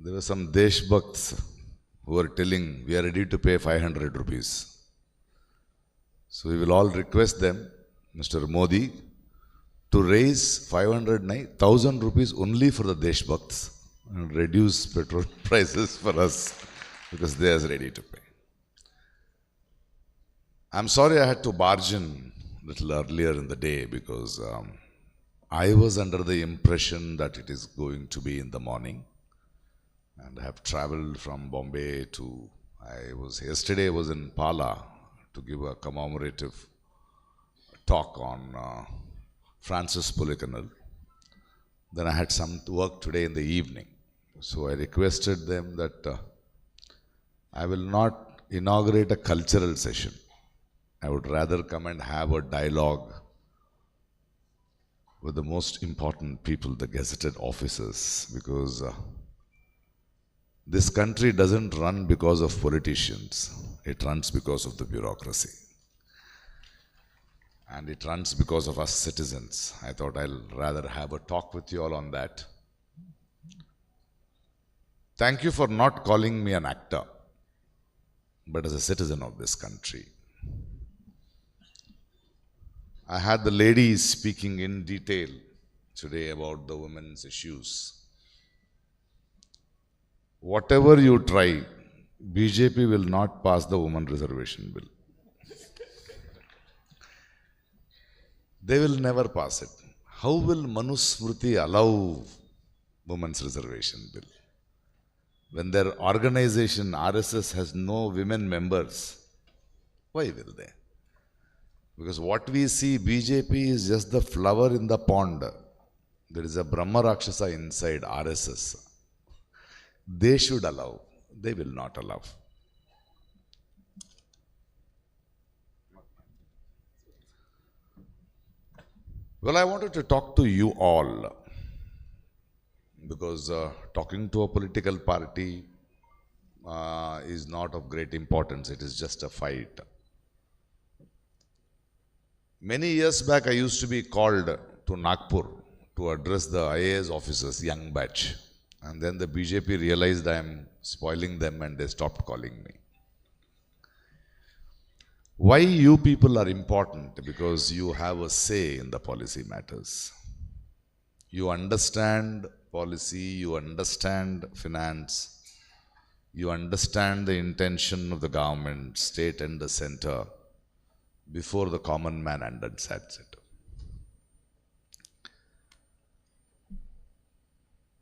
There were some Deshbhakts who were telling, we are ready to pay 500 rupees. So we will all request them, Mr. Modi, to raise 1,000 rupees only for the Deshbhakts and reduce petrol prices for us because they are ready to pay. I'm sorry I had to barge in a little earlier in the day because I was under the impression that it is going to be in the morning, and I have traveled from Bombay to, yesterday I was in Pala to give a commemorative talk on Francis Pulikanal. Then I had some work today in the evening. So I requested them that I will not inaugurate a cultural session. I would rather come and have a dialogue with the most important people, the gazetted officers, because this country doesn't run because of politicians. It runs because of the bureaucracy. And it runs because of us citizens. I thought I'll rather have a talk with you all on that. Thank you for not calling me an actor, but as a citizen of this country. I had the ladies speaking in detail today about the women's issues. Whatever you try, BJP will not pass the women reservation bill. They will never pass it. How will Manusmriti allow women's reservation bill? When their organization, RSS, has no women members, why will they? Because what we see, BJP is just the flower in the pond. There is a Brahma Rakshasa inside RSS. They should allow. They will not allow. Well, I wanted to talk to you all because talking to a political party is not of great importance. It is just a fight. Many years back, I used to be called to Nagpur to address the IAS officers, young batch. And then the BJP realized I am spoiling them and they stopped calling me. Why you people are important? Because you have a say in the policy matters. You understand policy, you understand finance, you understand the intention of the government, state and the center, before the common man understands it.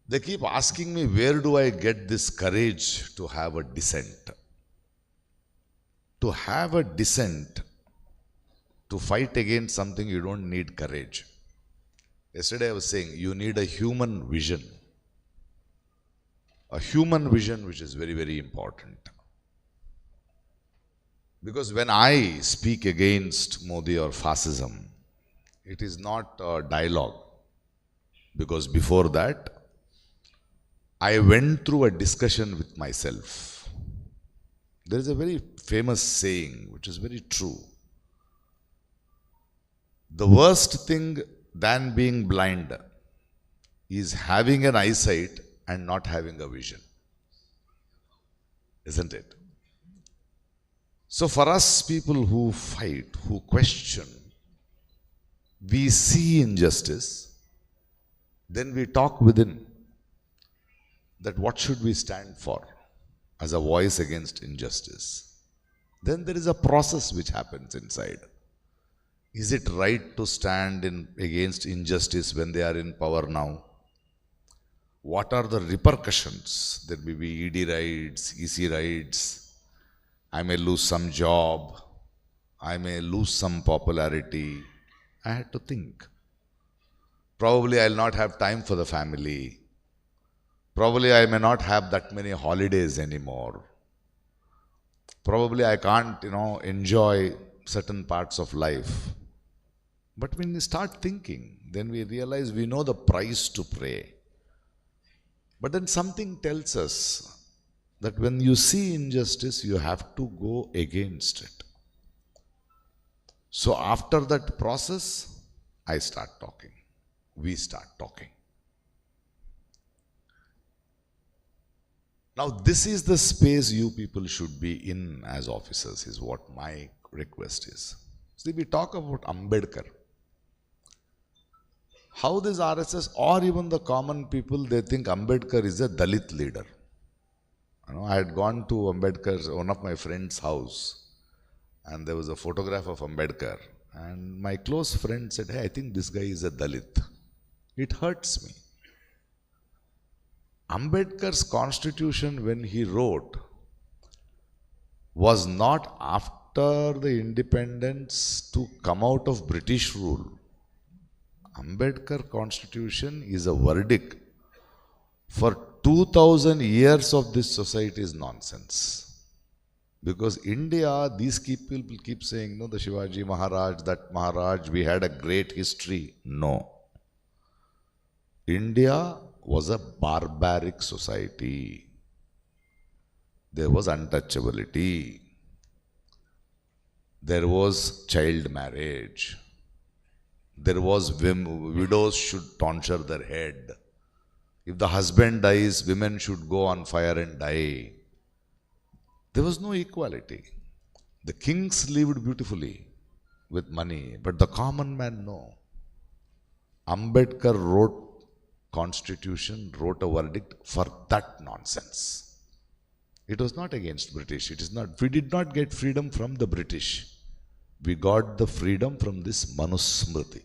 They keep asking me, where do I get this courage to have a dissent? To have a dissent, to fight against something, you don't need courage. Yesterday I was saying, you need a human vision. A human vision which is very, very important. Because when I speak against Modi or fascism, it is not a dialogue. Because before that, I went through a discussion with myself. There is a very famous saying which is very true. The worst thing than being blind is having an eyesight and not having a vision. Isn't it? So for us people who fight, who question, we see injustice, then we talk within that what should we stand for as a voice against injustice. Then there is a process which happens inside. Is it right to stand against injustice when they are in power now? What are the repercussions? There may be ED raids, EC raids. I may lose some job. I may lose some popularity. I had to think. Probably I'll not have time for the family. Probably I may not have that many holidays anymore. Probably I can't, enjoy certain parts of life. But when we start thinking, then we realize we know the price to pay. But then something tells us that when you see injustice, you have to go against it. So after that process, I start talking. We start talking. Now, this is the space you people should be in as officers, is what my request is. See, we talk about Ambedkar. How this RSS or even the common people, they think Ambedkar is a Dalit leader. I had gone to Ambedkar's, one of my friend's house, and there was a photograph of Ambedkar. And my close friend said, hey, I think this guy is a Dalit. It hurts me. Ambedkar's constitution, when he wrote, was not after the independence to come out of British rule. Ambedkar constitution is a verdict for 2000 years of this society is nonsense. Because India, these people keep saying, no, the Shivaji Maharaj, that Maharaj, we had a great history. No. India was a barbaric society. There was untouchability. There was child marriage. There was widows should tonsure their head. If the husband dies, women should go on fire and die. There was no equality. The kings lived beautifully with money, but the common man, no. Ambedkar wrote constitution, wrote a verdict for that nonsense. It was not against British. It is not. We did not get freedom from the British. We got the freedom from this Manusmriti,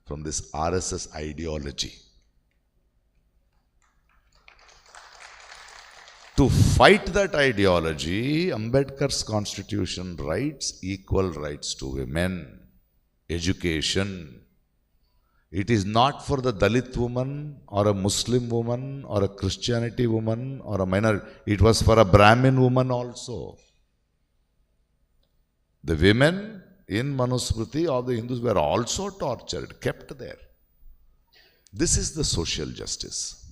from this RSS ideology. To fight that ideology, Ambedkar's constitution writes equal rights to women, education. It is not for the Dalit woman or a Muslim woman or a Christianity woman or a minor. It was for a Brahmin woman also. The women in Manusmriti of the Hindus were also tortured, kept there. This is the social justice.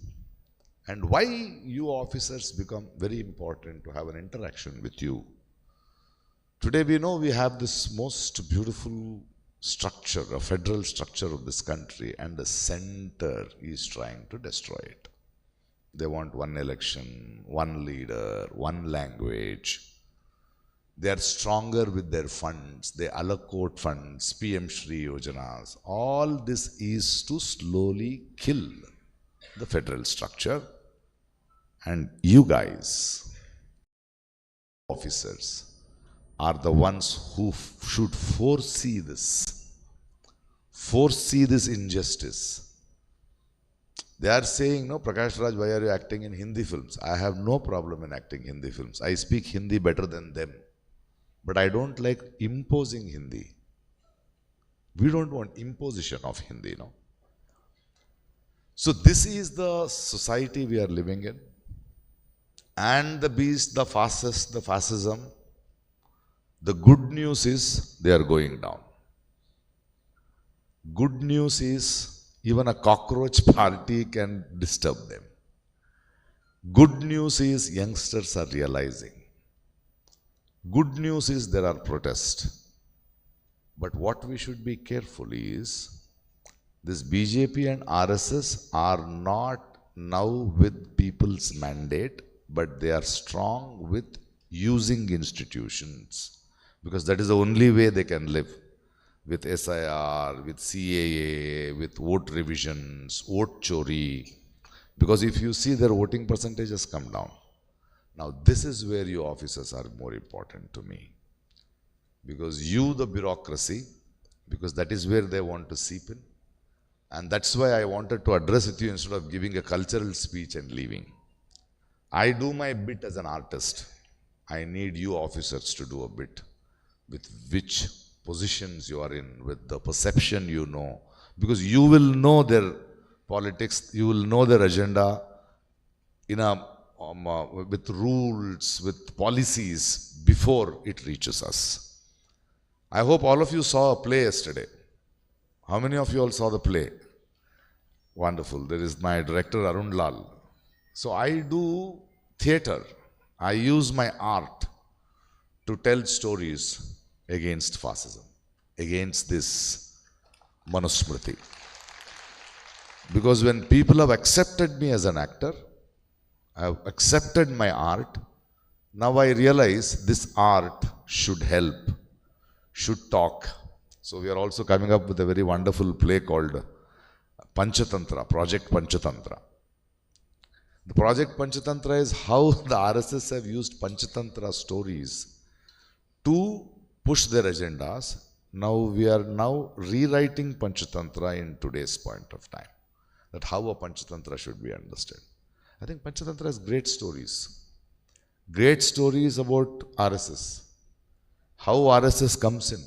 And why you officers become very important to have an interaction with you. Today we know we have this most beautiful structure, a federal structure of this country, and the center is trying to destroy it. They want one election, one leader, one language. They are stronger with their funds. They allocate funds, PM Shri Yojanas. All this is to slowly kill the federal structure. And you guys, officers, are the ones who should foresee this injustice. They are saying, no, Prakash Raj, why are you acting in Hindi films? I have no problem in acting Hindi films. I speak Hindi better than them. But I don't like imposing Hindi. We don't want imposition of Hindi, no? So this is the society we are living in. And the beast, the fascist, the fascism, the good news is they are going down. Good news is even a cockroach party can disturb them. Good news is youngsters are realizing. Good news is there are protests. But what we should be careful is, this BJP and RSS are not now with people's mandate, but they are strong with using institutions, because that is the only way they can live. With SIR, with CAA, with vote revisions, vote chori. Because if you see, their voting percentage has come down. Now this is where you officers are more important to me. Because you, the bureaucracy, because that is where they want to seep in. And that's why I wanted to address with you instead of giving a cultural speech and leaving. I do my bit as an artist. I need you officers to do a bit with which positions you are in, with the perception you know. Because you will know their politics, you will know their agenda in a, with rules, with policies before it reaches us. I hope all of you saw a play yesterday. How many of you all saw the play? Wonderful. There is my director Arun Lal. So I do theatre. I use my art to tell stories against fascism, against this Manusmriti. Because when people have accepted me as an actor, I have accepted my art. Now I realize this art should help, should talk. So we are also coming up with a very wonderful play called Panchatantra, Project Panchatantra. The Project Panchatantra is how the RSS have used Panchatantra stories to push their agendas. Now we are now rewriting Panchatantra in today's point of time. That how a Panchatantra should be understood. I think Panchatantra has great stories. Great stories about RSS. How RSS comes in.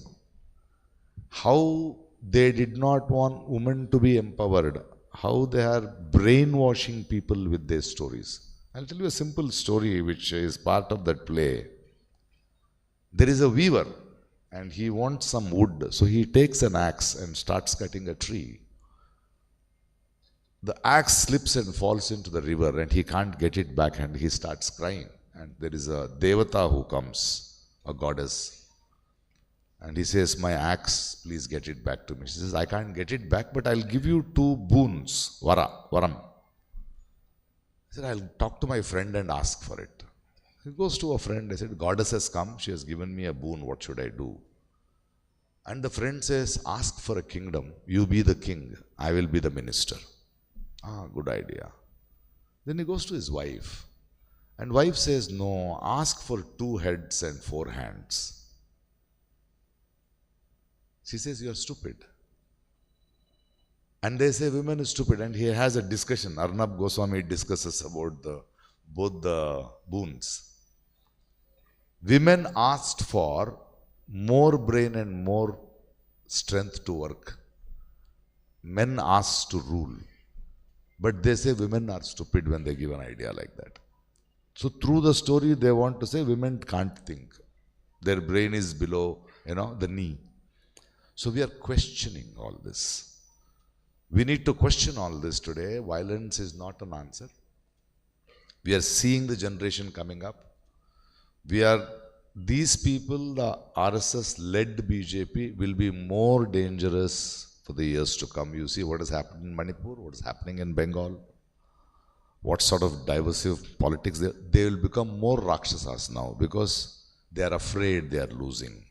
How they did not want women to be empowered. How they are brainwashing people with their stories. I'll tell you a simple story which is part of that play. There is a weaver and he wants some wood. So he takes an axe and starts cutting a tree. The axe slips and falls into the river and he can't get it back and he starts crying. And there is a devata who comes, a goddess. And he says, my axe, please get it back to me. She says, I can't get it back, but I'll give you 2 boons, varam. He said, I'll talk to my friend and ask for it. He goes to a friend. I said, goddess has come. She has given me a boon. What should I do? And the friend says, ask for a kingdom. You be the king. I will be the minister. Ah, good idea. Then he goes to his wife. And wife says, no, ask for 2 heads and 4 hands. She says, you are stupid. And they say women is stupid. And he has a discussion. Arnab Goswami discusses about both the boons. Women asked for more brain and more strength to work. Men asked to rule. But they say women are stupid when they give an idea like that. So through the story, they want to say women can't think. Their brain is below, the knee. So we are questioning all this. We need to question all this today. Violence is not an answer. We are seeing the generation coming up. These people, the RSS-led BJP, will be more dangerous for the years to come. You see what has happened in Manipur, what is happening in Bengal, what sort of divisive politics. They will become more Rakshasas now because they are afraid they are losing.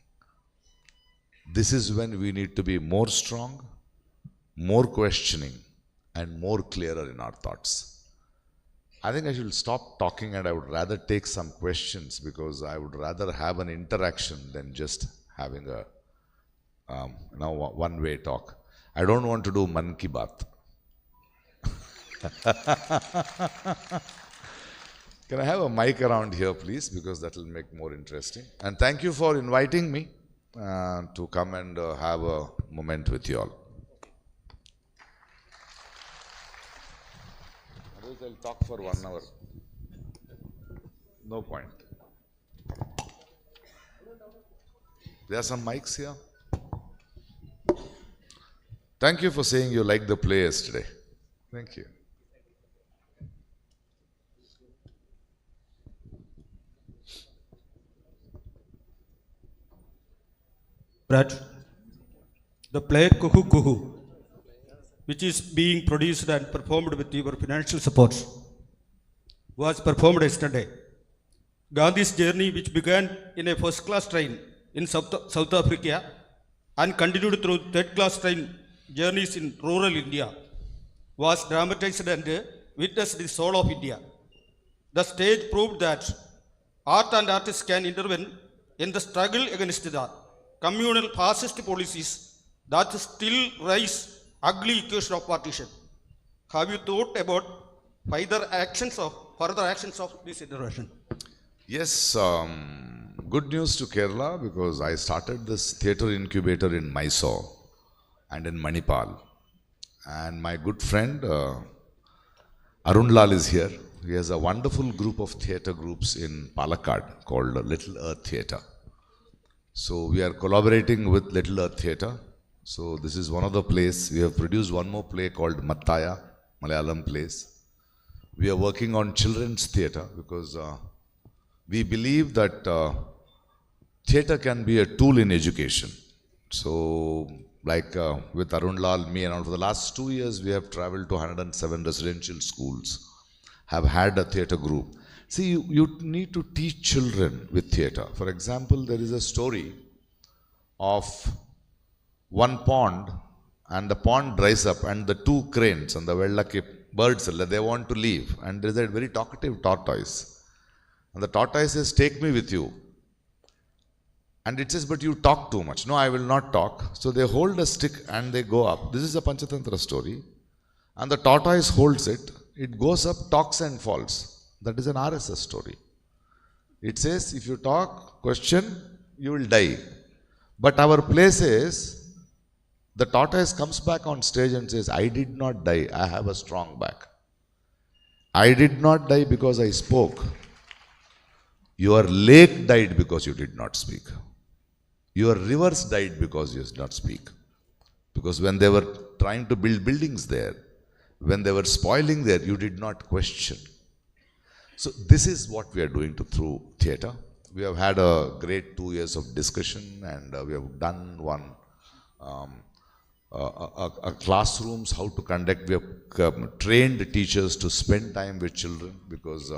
This is when we need to be more strong, more questioning, and more clearer in our thoughts. I think I should stop talking and I would rather take some questions because I would rather have an interaction than just having a one-way talk. I don't want to do Man Ki Baat. Can I have a mic around here, please? Because that will make more interesting. And thank you for inviting me to come and have a moment with you all. Otherwise, I'll talk for 1 hour. No point. There are some mics here. Thank you for saying you liked the play yesterday. Thank you. Brad, the play Kuhu Kuhu, which is being produced and performed with your financial support, was performed yesterday. Gandhi's journey, which began in a first-class train in South Africa and continued through third-class train journeys in rural India, was dramatized and witnessed the soul of India. The stage proved that art and artists can intervene in the struggle against the communal fascist policies that still raise ugly equation of partition. Have you thought about further actions of this intervention? Yes, good news to Kerala because I started this theatre incubator in Mysore and in Manipal. And my good friend Arun Lal is here. He has a wonderful group of theatre groups in Palakkad called Little Earth Theatre. So we are collaborating with Little Earth Theatre. So this is one of the plays. We have produced one more play called Mattaya, Malayalam plays. We are working on children's theatre because we believe that theatre can be a tool in education. So like with Arun Lal, me and all, for the last 2 years we have traveled to 107 residential schools, have had a theatre group. See, you need to teach children with theatre. For example, there is a story of one pond, and the pond dries up, and the two cranes and the Vellaki birds, they want to leave. And there is a very talkative tortoise. And the tortoise says, "Take me with you." And it says, "But you talk too much." "No, I will not talk." So they hold a stick and they go up. This is a Panchatantra story. And the tortoise holds it. It goes up, talks and falls. That is an RSS story. It says, if you talk, question, you will die. But our play says, the tortoise comes back on stage and says, "I did not die. I have a strong back. I did not die because I spoke. Your lake died because you did not speak. Your rivers died because you did not speak." Because when they were trying to build buildings there, when they were spoiling there, you did not question. So this is what we are doing through theatre. We have had a great 2 years of discussion, and we have done one classrooms, how to conduct. We have trained teachers to spend time with children, because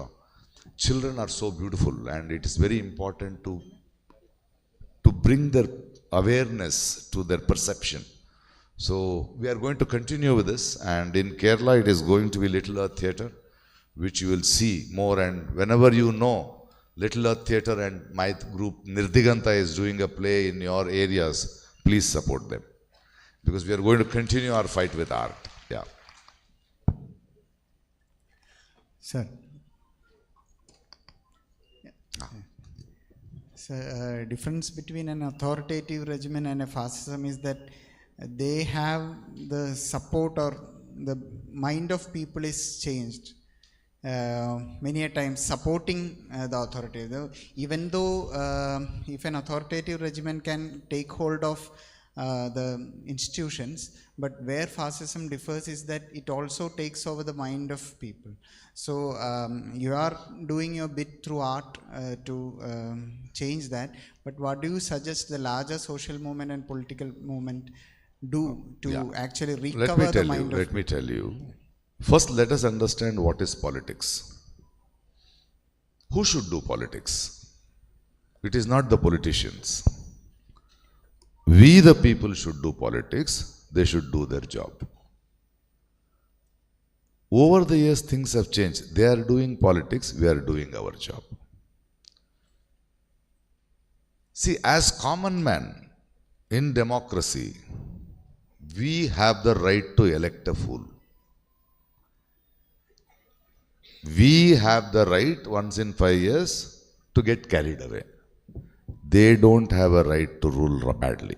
children are so beautiful, and it is very important to bring their awareness to their perception. So we are going to continue with this, and in Kerala it is going to be Little Earth Theatre, which you will see more. And whenever you know Little Earth Theatre and my group Nirdiganta is doing a play in your areas, please support them, because we are going to continue our fight with art. Yeah. Sir. So, difference between an authoritative regime and a fascism is that they have the support, or the mind of people is changed. Many a times supporting the authority. Even though if an authoritative regime can take hold of the institutions, but where fascism differs is that it also takes over the mind of people. So you are doing your bit through art to change that, but what do you suggest the larger social movement and political movement do to actually recover the mind of people? Let me tell you. First, let us understand what is politics. Who should do politics? It is not the politicians. We, the people, should do politics. They should do their job. Over the years, things have changed. They are doing politics, we are doing our job. See, as common man in democracy, we have the right to elect a fool. We have the right once in 5 years to get carried away. They don't have a right to rule badly.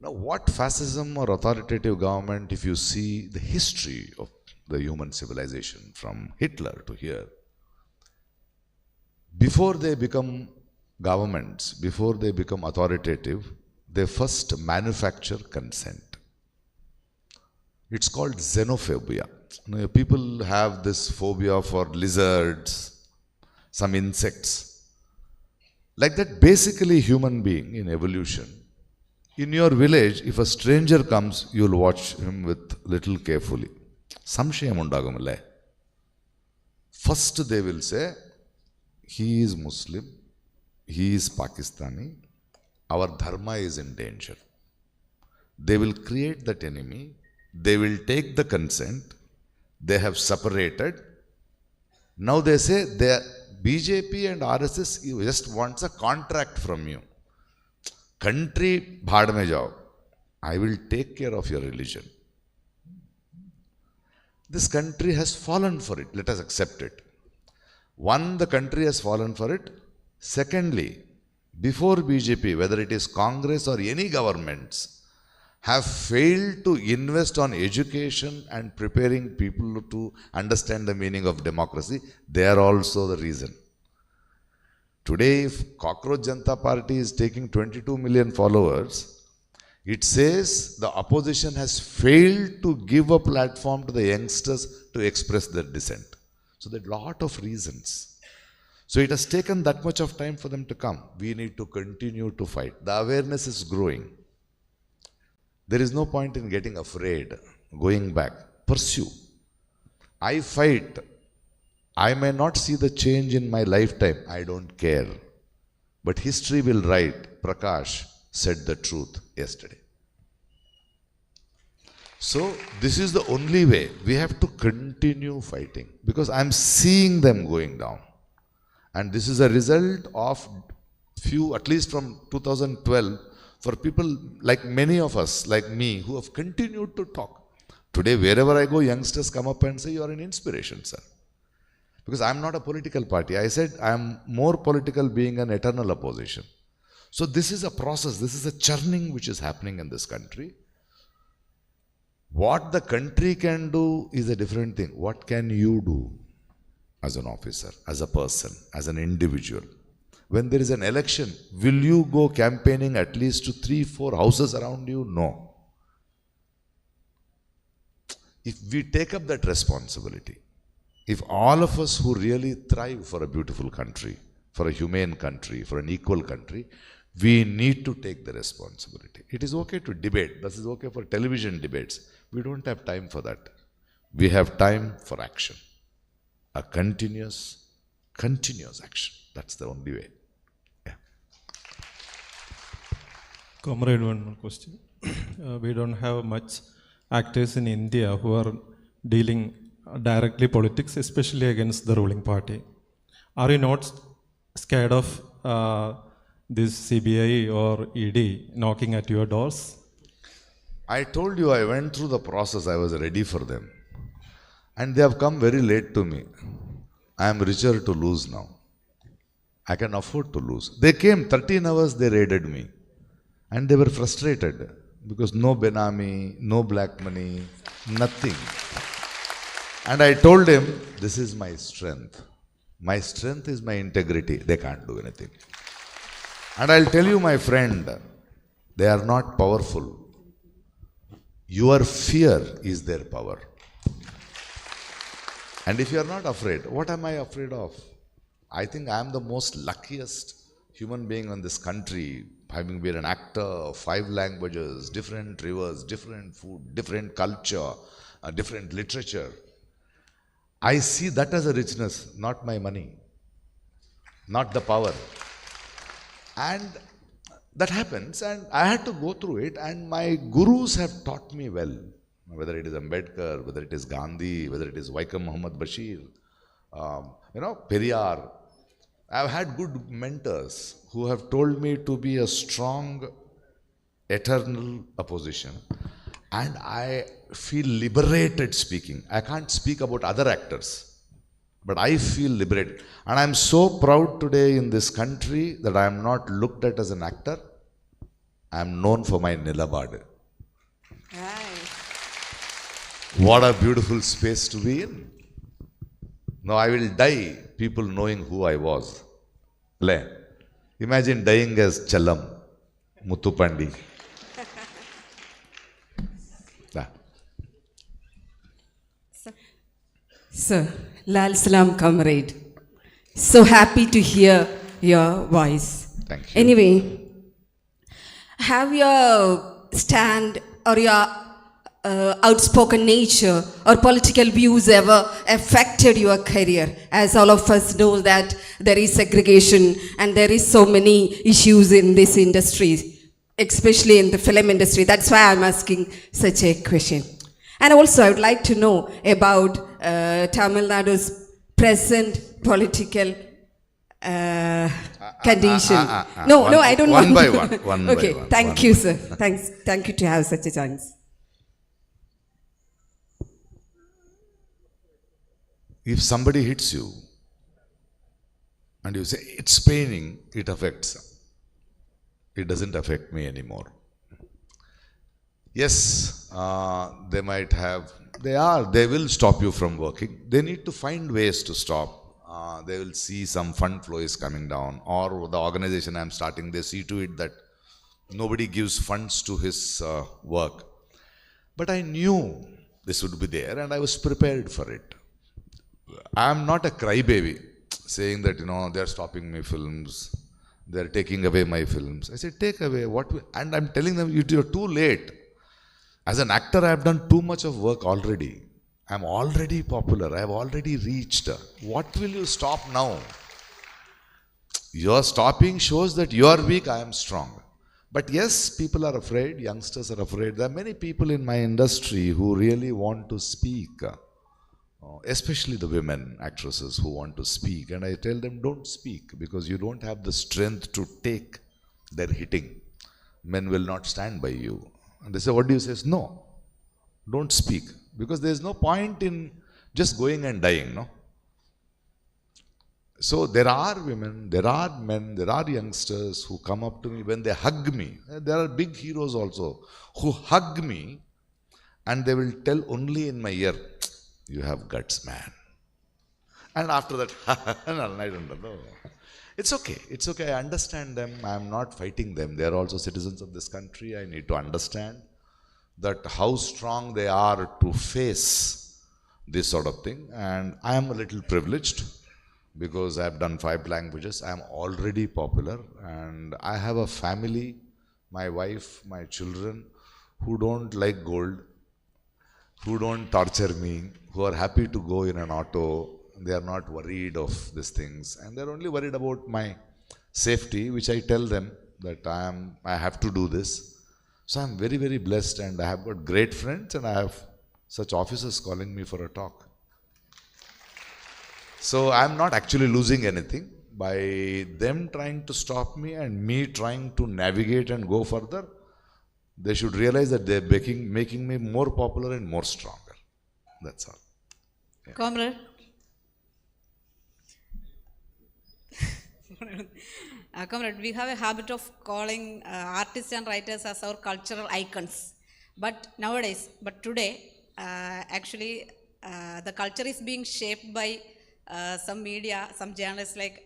Now, what fascism or authoritative government, if you see the history of the human civilization from Hitler to here, before they become governments, before they become authoritative, they first manufacture consent. It's called xenophobia. People have this phobia for lizards, some insects. Like that, basically human being in evolution. In your village, if a stranger comes, you'll watch him with little carefully. Samshayam undagamalle. First they will say, he is Muslim, he is Pakistani, our dharma is in danger. They will create that enemy, they will take the consent, they have separated. Now they say BJP and RSS just wants a contract from you. Country bhaad mein jao. I will take care of your religion. This country has fallen for it. Let us accept it. One, the country has fallen for it. Secondly, before BJP, whether it is Congress or any governments, have failed to invest on education and preparing people to understand the meaning of democracy. They are also the reason. Today, if Cockroach Janata Party is taking 22 million followers, it says the opposition has failed to give a platform to the youngsters to express their dissent. So there are a lot of reasons. So it has taken that much of time for them to come. We need to continue to fight. The awareness is growing. There is no point in getting afraid, going back. Pursue. I fight. I may not see the change in my lifetime. I don't care. But history will write, Prakash said the truth yesterday. So this is the only way. We have to continue fighting because I'm seeing them going down. And this is a result of few, at least from 2012, for people like many of us, like me, who have continued to talk. Today, wherever I go, youngsters come up and say, you are an inspiration, sir. Because I'm not a political party. I said I'm more political being an eternal opposition. So this is a process, this is a churning which is happening in this country. What the country can do is a different thing. What can you do as an officer, as a person, as an individual? When there is an election, will you go campaigning at least to 3-4 houses around you? No. If we take up that responsibility, if all of us who really thrive for a beautiful country, for a humane country, for an equal country, we need to take the responsibility. It is okay to debate. This is okay for television debates. We don't have time for that. We have time for action. A continuous action. That's the only way. Yeah. Comrade, one more question. We don't have much actors in India who are dealing directly politics, especially against the ruling party. Are you not scared of this CBI or ED knocking at your doors? I told you I went through the process. I was ready for them. And they have come very late to me. I am richer to lose now. I can afford to lose. They came 13 hours, they raided me. And they were frustrated because no Benami, no black money, nothing. And I told him, this is my strength. My strength is my integrity. They can't do anything. And I'll tell you, my friend, they are not powerful. Your fear is their power. And if you are not afraid, what am I afraid of? I think I am the most luckiest human being on this country, having been an actor of 5 languages, different rivers, different food, different culture, different literature. I see that as a richness, not my money, not the power. And that happens, and I had to go through it, and my gurus have taught me well, whether it is Ambedkar, whether it is Gandhi, whether it is Vaikom Muhammad Bashir, Periyar. I've had good mentors who have told me to be a strong, eternal opposition. And I feel liberated speaking. I can't speak about other actors, but I feel liberated. And I'm so proud today in this country that I am not looked at as an actor. I am known for my Nilabad. Right. What a beautiful space to be in. Now I will die, people knowing who I was. Imagine dying as Challam, Muthupandi. Sir, Lal Salam, comrade. So happy to hear your voice. Thank you. Anyway, have your stand or your outspoken nature or political views ever affected your career? As all of us know that there is segregation and there is so many issues in this industry, especially in the film industry. That's why I'm asking such a question. And also I would like to know about Tamil Nadu's present political condition. No, I don't one want by one. Okay, by one. thank you, sir. Thank you to have such a chance. If somebody hits you and you say, it's paining, it affects. It doesn't affect me anymore. Yes, they might have, they will stop you from working. They need to find ways to stop. They will see some fund flow is coming down, or the organization I'm starting, they see to it that nobody gives funds to his work. But I knew this would be there and I was prepared for it. I'm not a crybaby saying that, they're stopping my films, they're taking away my films. I said, take away what? And I'm telling them, you're too late. As an actor, I have done too much of work already. I'm already popular. I've already reached. What will you stop now? Your stopping shows that you are weak, I am strong. But yes, people are afraid, youngsters are afraid. There are many people in my industry who really want to speak, especially the women actresses who want to speak. And I tell them, don't speak because you don't have the strength to take their hitting. Men will not stand by you. And they say, what do you say? No, don't speak. Because there is no point in just going and dying, no? So there are women, there are men, there are youngsters who come up to me when they hug me. There are big heroes also who hug me and they will tell only in my ear, you have guts, man. And after that, no, I don't know. It's okay. It's okay. I understand them. I am not fighting them. They are also citizens of this country. I need to understand that how strong they are to face this sort of thing. And I am a little privileged because I have done 5 languages. I am already popular and I have a family, my wife, my children who don't like gold, who don't torture me, who are happy to go in an auto. They are not worried of these things and they're only worried about my safety, which I tell them that I have to do this. So I'm very, very blessed and I have got great friends and I have such officers calling me for a talk. So I'm not actually losing anything by them trying to stop me and me trying to navigate and go further. They should realize that they're making me more popular and more stronger. That's all. Yeah. Comrade. Comrade, we have a habit of calling artists and writers as our cultural icons. But today, actually, the culture is being shaped by some media, some journalists like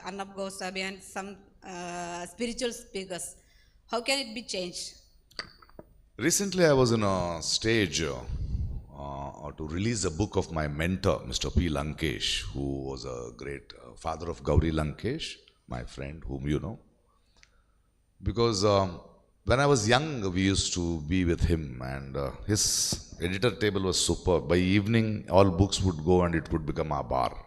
Arnab Goswami and some spiritual speakers. How can it be changed? Recently, I was in a stage to release a book of my mentor, Mr. P. Lankesh, who was a great father of Gauri Lankesh, my friend, whom you know. Because when I was young, we used to be with him and his editor table was superb. By evening, all books would go and it would become our bar.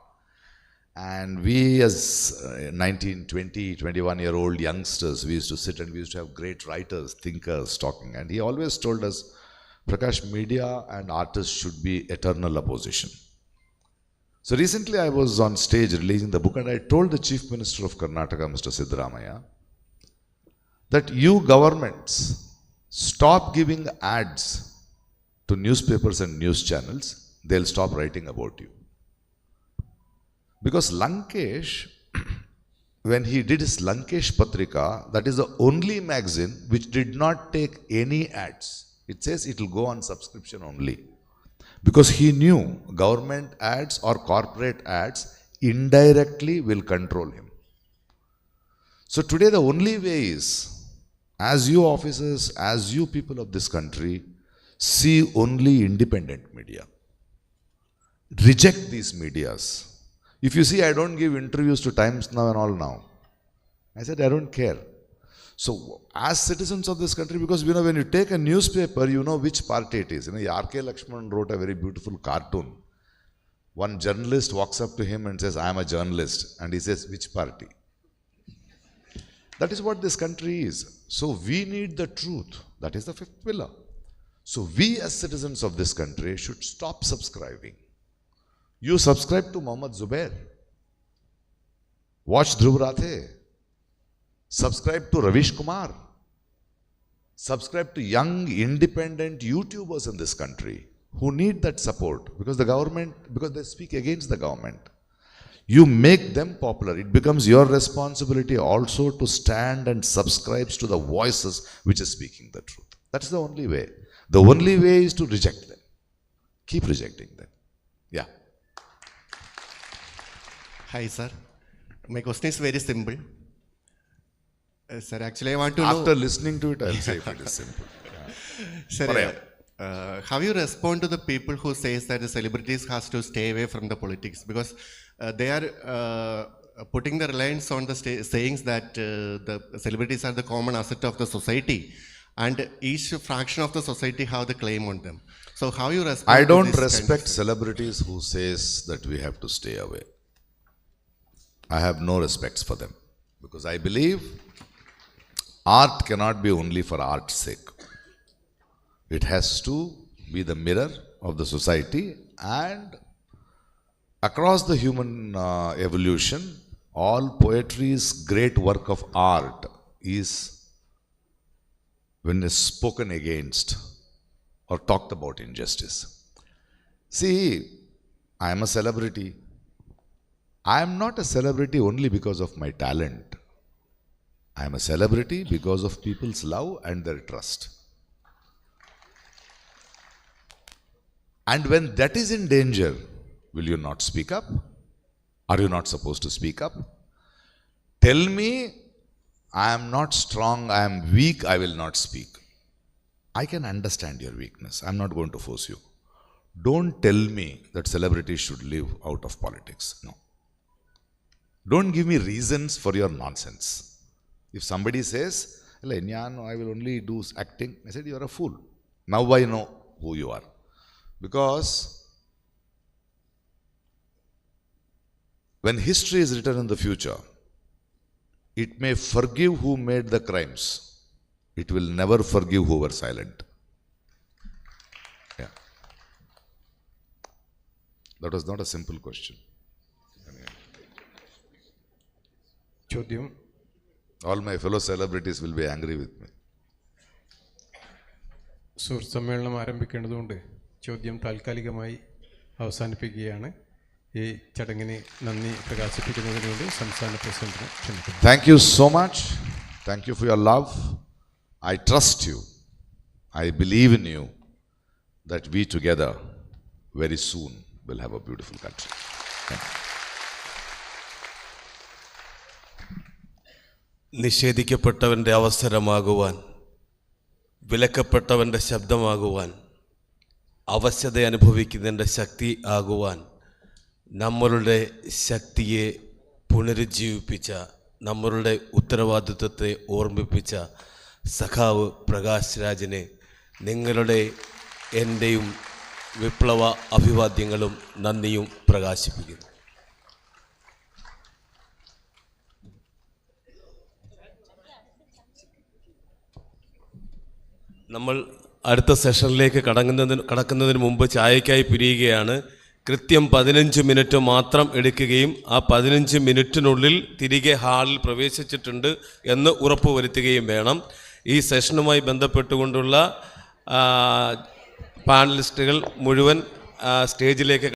And we as 19, 20, 21-year-old youngsters, we used to sit and we used to have great writers, thinkers talking. And he always told us, Prakash, media and artists should be eternal opposition. So recently I was on stage releasing the book and I told the Chief Minister of Karnataka, Mr. Siddaramaiah, that you governments stop giving ads to newspapers and news channels, they'll stop writing about you. Because Lankesh, when he did his Lankesh Patrika, that is the only magazine which did not take any ads. It says it will go on subscription only. Because he knew government ads or corporate ads indirectly will control him. So today the only way is, as you officers, as you people of this country, see only independent media. Reject these medias. If you see, I don't give interviews to Times Now and all now. I said, I don't care. So, as citizens of this country, because you know, when you take a newspaper, you know which party it is. You know, R.K. Lakshman wrote a very beautiful cartoon. One journalist walks up to him and says, I am a journalist. And he says, which party? That is what this country is. So, we need the truth. That is the 5th pillar. So, we as citizens of this country should stop subscribing. You subscribe to Mohammad Zubair. Watch Dhruv Rathe. Subscribe to Ravish Kumar. Subscribe to young, independent YouTubers in this country who need that support because the government, because they speak against the government. You make them popular. It becomes your responsibility also to stand and subscribe to the voices which are speaking the truth. That's the only way. The only way is to reject them. Keep rejecting them. Yeah. Hi, sir. My question is very simple. Sir, actually, I want to know. After listening to it, I'll say if it is simple. Sir, how you respond to the people who says that the celebrities has to stay away from the politics because they are putting the reliance on the sayings that the celebrities are the common asset of the society and each fraction of the society have the claim on them. So how you respond I to don't this respect kind of- celebrities who says that we have to stay away. I have no respects for them because I believe art cannot be only for art's sake. It has to be the mirror of the society, and across the human evolution, all poetry's great work of art is when it's spoken against or talked about injustice. See, I am a celebrity. I am not a celebrity only because of my talent. I am a celebrity because of people's love and their trust. And when that is in danger, will you not speak up? Are you not supposed to speak up? Tell me I am not strong, I am weak, I will not speak. I can understand your weakness. I am not going to force you. Don't tell me that celebrities should live out of politics. No. Don't give me reasons for your nonsense. If somebody says, I will only do acting, I said, you are a fool. Now I know who you are. Because when history is written in the future, it may forgive who made the crimes. It will never forgive who were silent. Yeah. That was not a simple question. ചോദ്യം All my fellow celebrities will be angry with me. സുഹൃത്ത് സമ്മേളനം ആരംഭിക്കേണ്ടതുകൊണ്ട് ചോദ്യം താൽക്കാലികമായി അവസാനിപ്പിക്കുകയാണ്. ഈ ചടങ്ങിന് നന്ദി പ്രകാശിപ്പിക്കുന്നതിന് വേണ്ടി സംസ്ഥാന പ്രസിഡന്റിനെ ക്ഷണിക്കുന്നു. Thank you so much. Thank you for your love. I trust you. I believe in you that we together very soon will have a beautiful country. Thank you. നിഷേധിക്കപ്പെട്ടവൻ്റെ അവസരമാകുവാൻ, വിലക്കപ്പെട്ടവൻ്റെ ശബ്ദമാകുവാൻ, അവശത അനുഭവിക്കുന്നതിൻ്റെ ശക്തി ആകുവാൻ, നമ്മളുടെ ശക്തിയെ പുനരുജ്ജീവിപ്പിച്ച, നമ്മളുടെ ഉത്തരവാദിത്വത്തെ ഓർമ്മിപ്പിച്ച സഖാവ് പ്രകാശ് രാജിന് നിങ്ങളുടെ എൻ്റെയും വിപ്ലവ അഭിവാദ്യങ്ങളും നന്ദിയും പ്രകാശിപ്പിക്കുന്നു. നമ്മൾ അടുത്ത സെഷനിലേക്ക് കടക്കുന്നതിന് മുമ്പ് ചായക്കായി പിരിയുകയാണ്. കൃത്യം 15 മിനിറ്റ് മാത്രം എടുക്കുകയും ആ 15 മിനിറ്റിനുള്ളിൽ തിരികെ ഹാളിൽ പ്രവേശിച്ചിട്ടുണ്ട് എന്ന് ഉറപ്പുവരുത്തുകയും വേണം. ഈ സെഷനുമായി ബന്ധപ്പെട്ടുകൊണ്ടുള്ള പാനലിസ്റ്റുകൾ മുഴുവൻ സ്റ്റേജിലേക്ക്